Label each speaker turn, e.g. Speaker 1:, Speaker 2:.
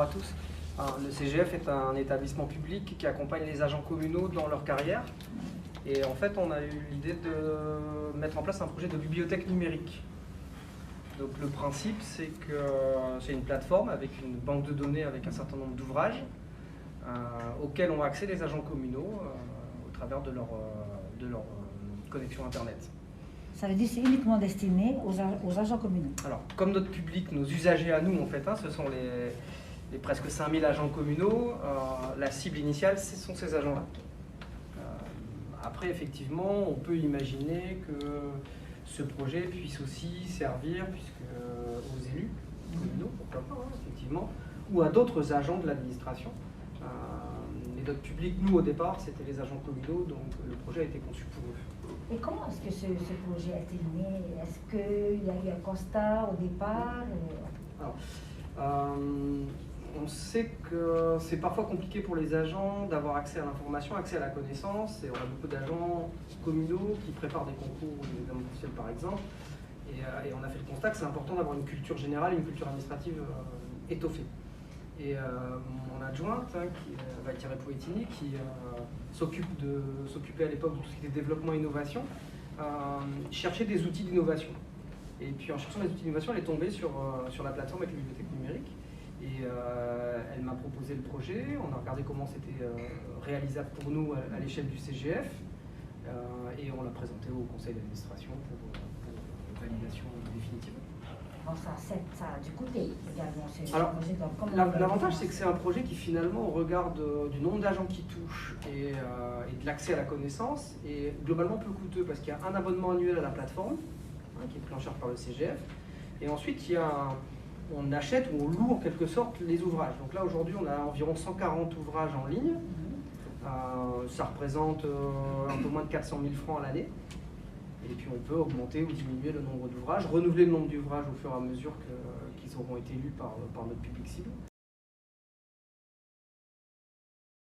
Speaker 1: à tous. Le CGF est un établissement public qui accompagne les agents communaux dans leur carrière. Et en fait, on a eu l'idée de mettre en place un projet de bibliothèque numérique. Donc le principe, c'est que c'est une plateforme avec une banque de données avec un certain nombre d'ouvrages auxquels ont accès les agents communaux au travers de leur connexion Internet.
Speaker 2: Ça veut dire que c'est uniquement destiné aux agents communaux.
Speaker 1: Alors, comme notre public, nos usagers à nous, en fait, ce sont les presque 5000 agents communaux, la cible initiale, ce sont ces agents-là. Après, effectivement, on peut imaginer que ce projet puisse aussi servir aux élus communaux, pourquoi pas, effectivement, ou à d'autres agents de l'administration. Mais notre public, nous, au départ, c'était les agents communaux, donc le projet a été conçu pour eux.
Speaker 2: Et comment est-ce que ce projet a été né? Est-ce qu'il y a eu un constat au départ?
Speaker 1: Alors, on sait que c'est parfois compliqué pour les agents d'avoir accès à l'information, accès à la connaissance, et on a beaucoup d'agents communaux qui préparent des concours ou des examens officiels par exemple, et on a fait le constat que c'est important d'avoir une culture générale, une culture administrative étoffée. Et mon adjointe, Valkyrie Poetini, qui s'occupait à l'époque de tout ce qui était développement et innovation, cherchait des outils d'innovation. Et puis en cherchant des outils d'innovation, elle est tombée sur la plateforme avec les bibliothèques numériques. Et elle m'a proposé le projet, on a regardé comment c'était réalisable pour nous à l'échelle du CGF, et on l'a présenté au conseil d'administration pour validation définitive.
Speaker 2: Bon, ça a dû coûter également.
Speaker 1: Alors, l'avantage, c'est que c'est un projet qui finalement, au regard du nombre d'agents qui touchent et de l'accès à la connaissance, est globalement peu coûteux parce qu'il y a un abonnement annuel à la plateforme, qui est pris en charge par le CGF, et ensuite on achète ou on loue en quelque sorte les ouvrages. Donc là aujourd'hui on a environ 140 ouvrages en ligne, ça représente un peu moins de 400 000 francs à l'année. Et puis on peut augmenter ou diminuer le nombre d'ouvrages, renouveler le nombre d'ouvrages au fur et à mesure qu'ils auront été lus par notre public cible.